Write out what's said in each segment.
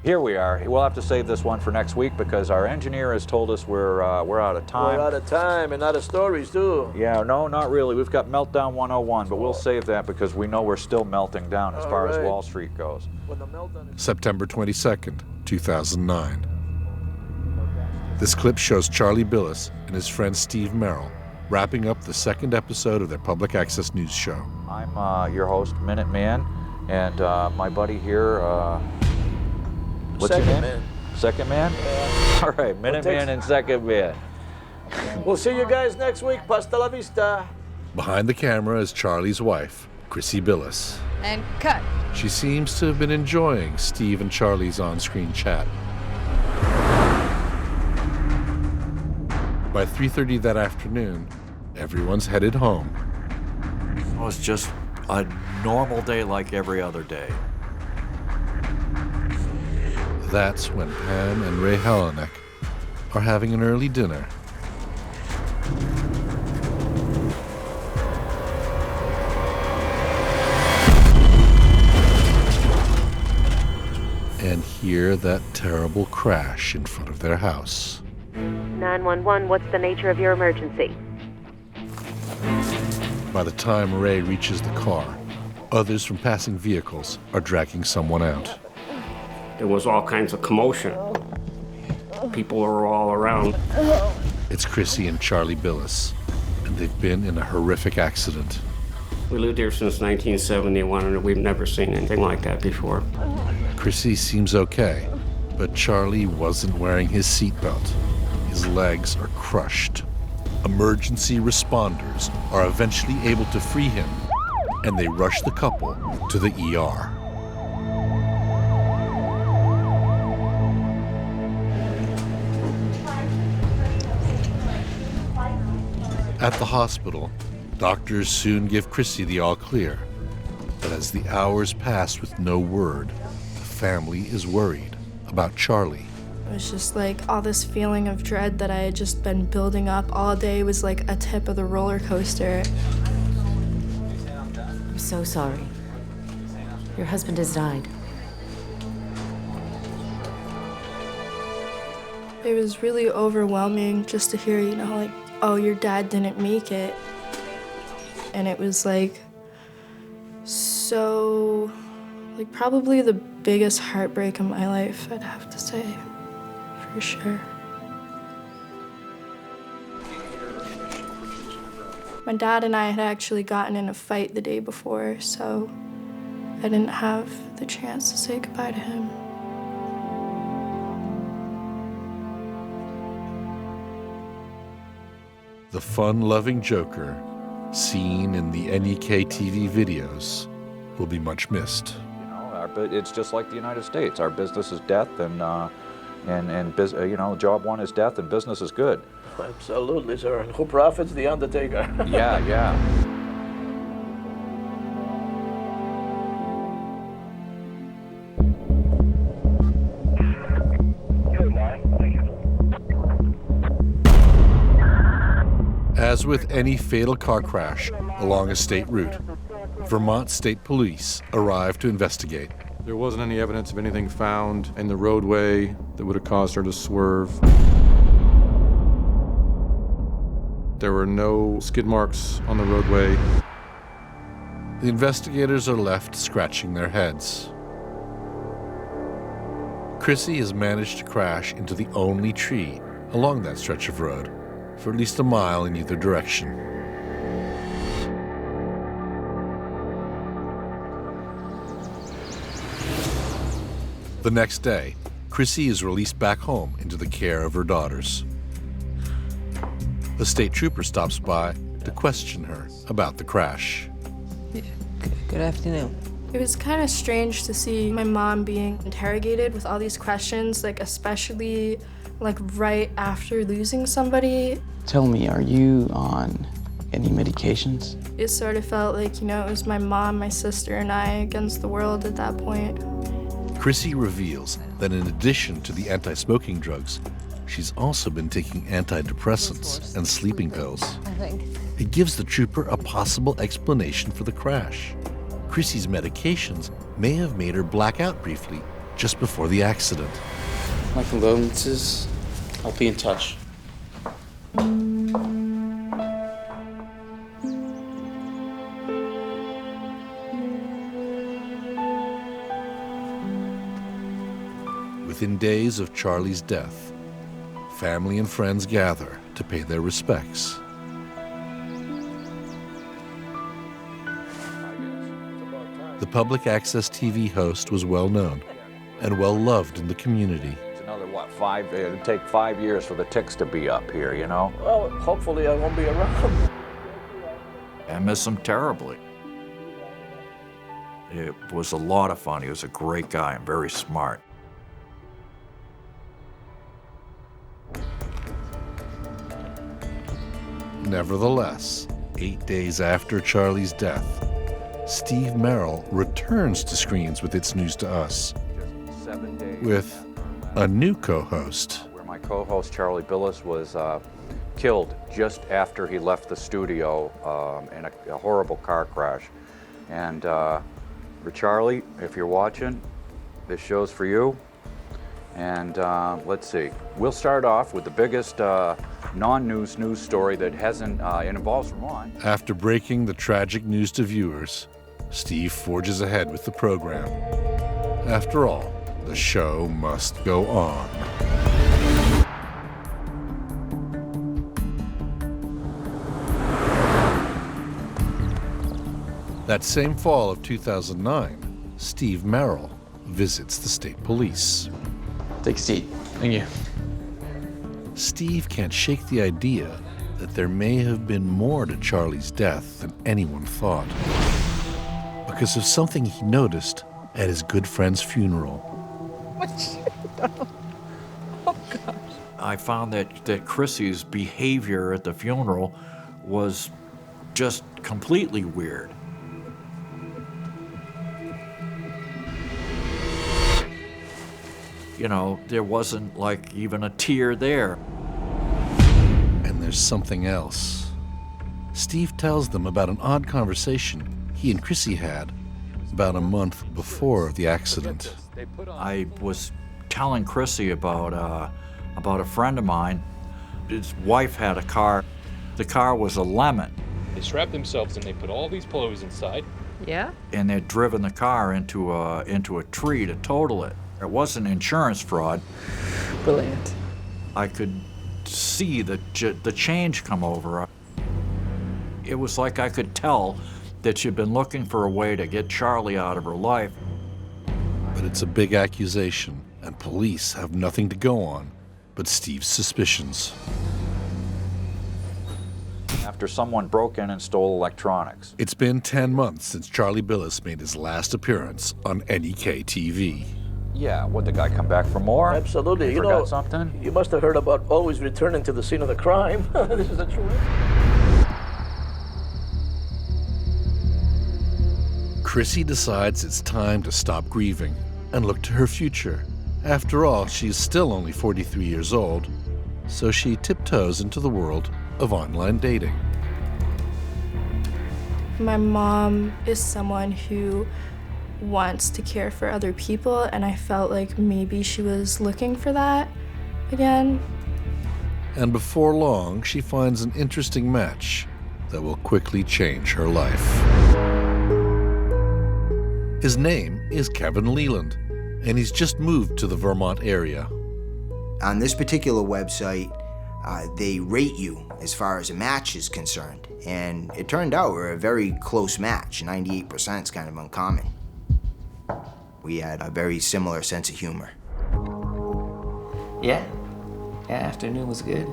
Here we are. We'll have to save this one for next week because our engineer has told us we're out of time. We're out of time and out of stories, too. Yeah, no, not really. We've got Meltdown 101, but we'll save that because we know we're still melting down as far as Wall Street goes. September 22nd, 2009. This clip shows Charlie Billis and his friend Steve Merrill wrapping up the second episode of their public access news show. I'm your host, Minute Man, and my buddy here, what's your name? Man. Second Man? Yeah. All right, Minute Man and Second Man. We'll see you guys next week. Hasta la vista. Behind the camera is Charlie's wife, Chrissy Billis. And cut. She seems to have been enjoying Steve and Charlie's on-screen chat. By 3:30 that afternoon, everyone's headed home. It was just a normal day like every other day. That's when Pam and Ray Helenek are having an early dinner. And hear that terrible crash in front of their house. 911, what's the nature of your emergency? By the time Ray reaches the car, others from passing vehicles are dragging someone out. There was all kinds of commotion. People were all around. It's Chrissy and Charlie Billis, and they've been in a horrific accident. We lived here since 1971, and we've never seen anything like that before. Chrissy seems okay, but Charlie wasn't wearing his seatbelt. His legs are crushed. Emergency responders are eventually able to free him, and they rush the couple to the ER. At the hospital, doctors soon give Chrissy the all clear. But as the hours pass with no word, the family is worried about Charlie. It was just like all this feeling of dread that I had just been building up all day was like a tip of the roller coaster. I'm so sorry. Your husband has died. It was really overwhelming just to hear, like, oh, your dad didn't make it. And it was like, so, like probably the biggest heartbreak in my life, I'd have to say. For sure. My dad and I had actually gotten in a fight the day before, so I didn't have the chance to say goodbye to him. The fun-loving Joker, seen in the NEK TV videos, will be much missed. It's just like the United States. Our business is death, and job one is death, and business is good. Absolutely, sir. And who profits? The Undertaker. Yeah. As with any fatal car crash along a state route, Vermont State Police arrived to investigate. There wasn't any evidence of anything found in the roadway that would have caused her to swerve. There were no skid marks on the roadway. The investigators are left scratching their heads. Chrissy has managed to crash into the only tree along that stretch of road for at least a mile in either direction. The next day, Chrissy is released back home into the care of her daughters. The state trooper stops by to question her about the crash. Good afternoon. It was kind of strange to see my mom being interrogated with all these questions, like especially like right after losing somebody. Tell me, are you on any medications? It sort of felt like, it was my mom, my sister, and I against the world at that point. Chrissy reveals that in addition to the anti-smoking drugs, she's also been taking antidepressants and sleeping pills. It gives the trooper a possible explanation for the crash. Chrissy's medications may have made her black out briefly just before the accident. My condolences. I'll be in touch. Within days of Charlie's death, family and friends gather to pay their respects. The public access TV host was well known and well loved in the community. It's another, what, it'd take 5 years for the ticks to be up here, you know? Well, hopefully I won't be around. I miss him terribly. It was a lot of fun. He was a great guy and very smart. Nevertheless, 8 days after Charlie's death, Steve Merrill returns to screens with It's News to Us, Just 7 days. with a new co-host. Where my co-host Charlie Billis was killed just after he left the studio in a horrible car crash. And for Charlie, if you're watching, this show's for you. And let's see, we'll start off with the biggest non-news news story that hasn't, it involves Vermont. After breaking the tragic news to viewers, Steve forges ahead with the program. After all, the show must go on. That same fall of 2009, Steve Merrill visits the state police. Take a seat. Thank you. Steve can't shake the idea that there may have been more to Charlie's death than anyone thought, because of something he noticed at his good friend's funeral. I found that Chrissy's behavior at the funeral was just completely weird. You know, there wasn't like even a tear there. And there's something else. Steve tells them about an odd conversation he and Chrissy had about a month before the accident. I was telling Chrissy about a friend of mine. His wife had a car. The car was a lemon. They strapped themselves and they put all these clothes inside. Yeah? And they'd driven the car into a tree to total it. It wasn't insurance fraud. Brilliant. I could see the change come over her. It was like I could tell that she'd been looking for a way to get Charlie out of her life. But it's a big accusation, and police have nothing to go on but Steve's suspicions. After someone broke in and stole electronics. It's been 10 months since Charlie Billis made his last appearance on NEK TV. Yeah, would the guy come back for more? Absolutely. He You forgot know, something? you must have heard about always returning to the scene of the crime. This is a true. Chrissy decides it's time to stop grieving and look to her future. After all, she's still only 43 years old, so she tiptoes into the world of online dating. My mom is someone who wants to care for other people, and I felt like maybe she was looking for that again. And before long, she finds an interesting match that will quickly change her life. His name is Kevin Leland, and he's just moved to the Vermont area. On this particular website, they rate you as far as a match is concerned, and it turned out we're a very close match. 98% is kind of uncommon. We had a very similar sense of humor. Yeah, afternoon was good.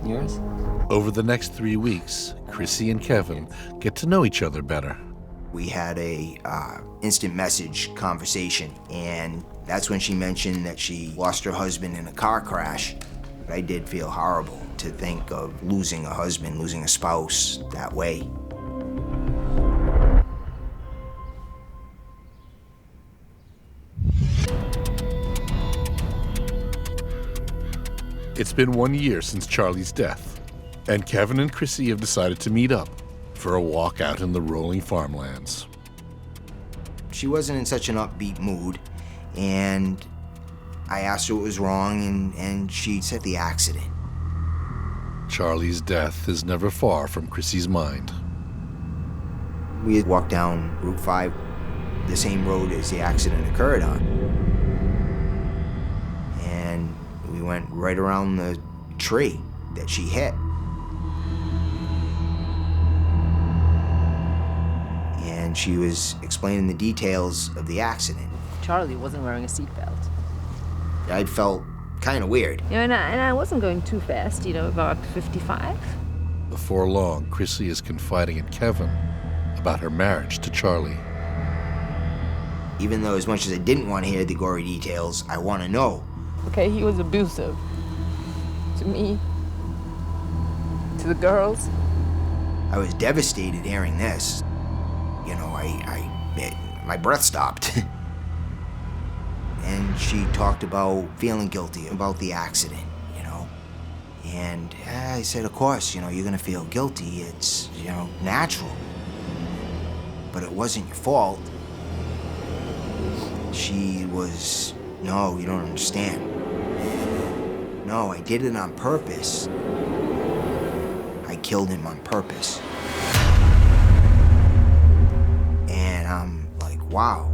Yours? Over the next 3 weeks, Chrissy and Kevin get to know each other better. We had a instant message conversation, and that's when she mentioned that she lost her husband in a car crash. I did feel horrible to think of losing a husband, losing a spouse that way. It's been 1 year since Charlie's death, and Kevin and Chrissy have decided to meet up for a walk out in the rolling farmlands. She wasn't in such an upbeat mood, and I asked her what was wrong, and she said the accident. Charlie's death is never far from Chrissy's mind. We had walked down Route 5, the same road as the accident occurred on. And we went right around the tree that she hit. And she was explaining the details of the accident. Charlie wasn't wearing a seatbelt. I felt kind of weird. You know, and I wasn't going too fast, you know, about 55. Before long, Chrissy is confiding in Kevin about her marriage to Charlie. Even though as much as I didn't want to hear the gory details, I want to know. Okay, he was abusive. To me. To the girls. I was devastated hearing this. You know, my breath stopped. And she talked about feeling guilty about the accident, you know. And I said, of course, you know, you're gonna feel guilty. It's, you know, natural. But it wasn't your fault. She was, no, you don't understand. No, I did it on purpose. I killed him on purpose. And I'm like, wow.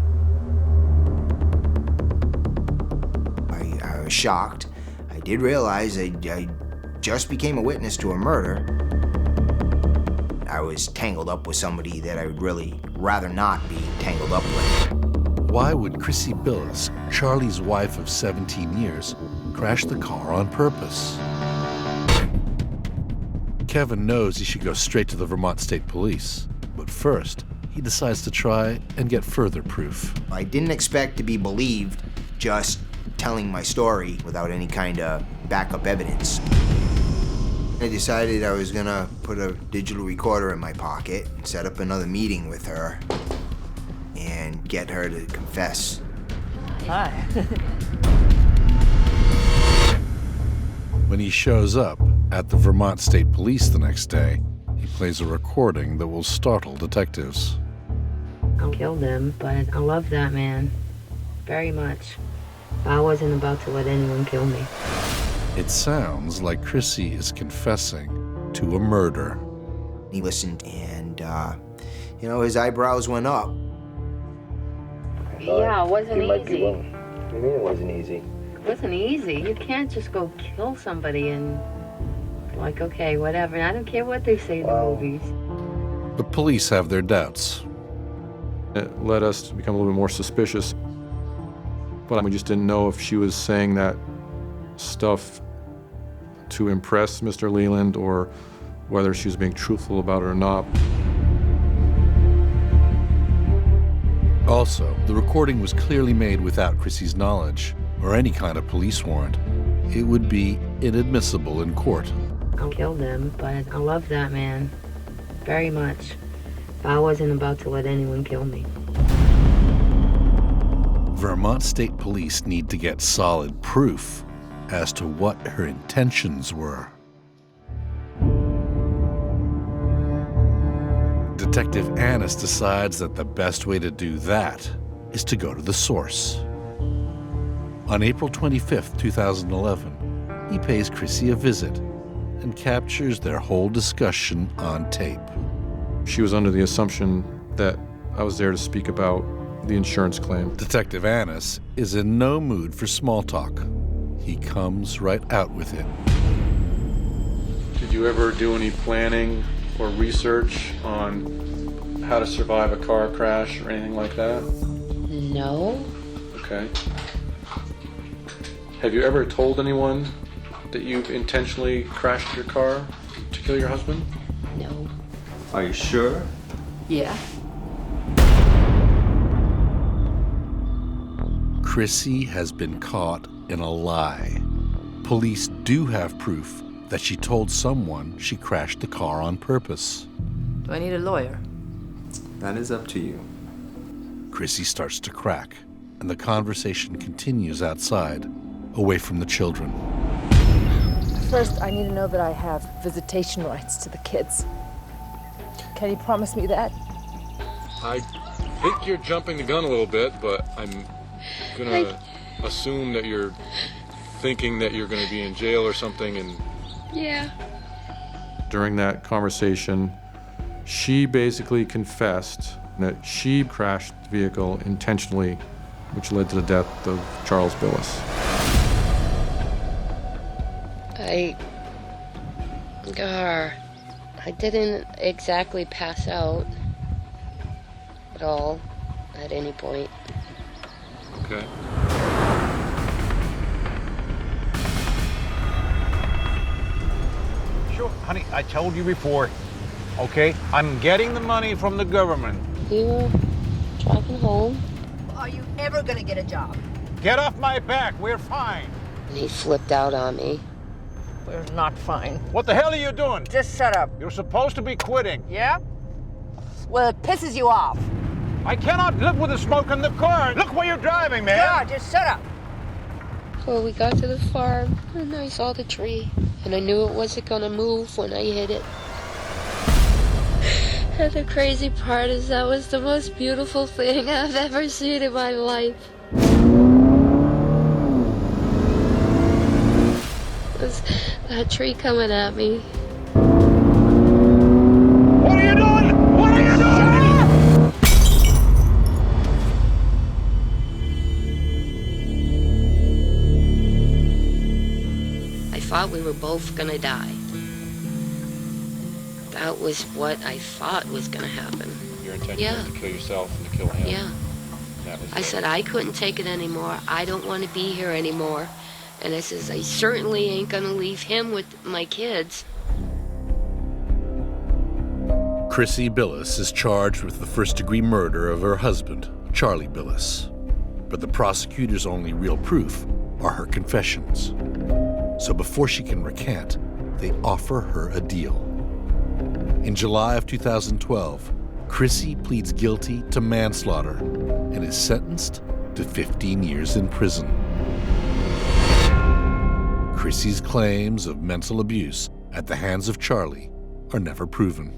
I was shocked. I did realize I just became a witness to a murder. I was tangled up with somebody that I would really rather not be tangled up with. Why would Chrissy Billis, Charlie's wife of 17 years, crash the car on purpose? Kevin knows he should go straight to the Vermont State Police, but first, he decides to try and get further proof. I didn't expect to be believed just telling my story without any kind of backup evidence. I decided I was gonna put a digital recorder in my pocket and set up another meeting with her and get her to confess. Hi. When he shows up at the Vermont State Police the next day, he plays a recording that will startle detectives. I killed him, but I love that man very much. I wasn't about to let anyone kill me. It sounds like Chrissy is confessing to a murder. He listened and, you know, his eyebrows went up. Yeah, it wasn't easy. What do you mean it wasn't easy? It wasn't easy. You can't just go kill somebody and, like, okay, whatever. And I don't care what they say in the movies. The police have their doubts. It led us to become a little bit more suspicious. But we just didn't know if she was saying that stuff to impress Mr. Leland or whether she was being truthful about it or not. Also, the recording was clearly made without Chrissy's knowledge or any kind of police warrant. It would be inadmissible in court. I killed him, but I love that man very much. I wasn't about to let anyone kill me. Vermont State Police need to get solid proof as to what her intentions were. Detective Annis decides that the best way to do that is to go to the source. On April 25th, 2011, he pays Chrissy a visit and captures their whole discussion on tape. She was under the assumption that I was there to speak about the insurance claim. Detective Annis is in no mood for small talk. He comes right out with it. Did you ever do any planning or research on how to survive a car crash or anything like that? No. Okay. Have you ever told anyone that you've intentionally crashed your car to kill your husband? No. Are you sure? Yeah. Chrissy has been caught in a lie. Police do have proof that she told someone she crashed the car on purpose. Do I need a lawyer? That is up to you. Chrissy starts to crack, and the conversation continues outside, away from the children. First, I need to know that I have visitation rights to the kids. Can you promise me that? I think you're jumping the gun a little bit, but I'm gonna assume that you're thinking that you're going to be in jail or something, and Yeah. during that conversation, she basically confessed that she crashed the vehicle intentionally, which led to the death of Charles Billis. I didn't exactly pass out at all at any point. Okay. Sure, honey, I told you before, okay? I'm getting the money from the government. We were driving home, Are you ever gonna get a job? Get off my back, we're fine. and he flipped out on me. We're not fine. What the hell are you doing? Just shut up. You're supposed to be quitting. Yeah? Well, it pisses you off. I cannot live with the smoke in the car. Look where you're driving, man. Yeah, just shut up. Well, we got to the farm, and I saw the tree, and I knew it wasn't gonna move when I hit it. And the crazy part is that was the most beautiful thing I've ever seen in my life. Was that tree coming at me. What are you doing? What are you doing? I thought we were both gonna die. That was what I thought was gonna happen. Your intention Yeah. was to kill yourself and to kill him. Yeah. That was I said, I couldn't take it anymore. I don't want to be here anymore. And I says, I certainly ain't gonna leave him with my kids. Chrissy Billis is charged with the first-degree murder of her husband, Charlie Billis. But the prosecutor's only real proof are her confessions. So before she can recant, they offer her a deal. In July of 2012, Chrissy pleads guilty to manslaughter and is sentenced to 15 years in prison. Chrissy's claims of mental abuse at the hands of Charlie are never proven.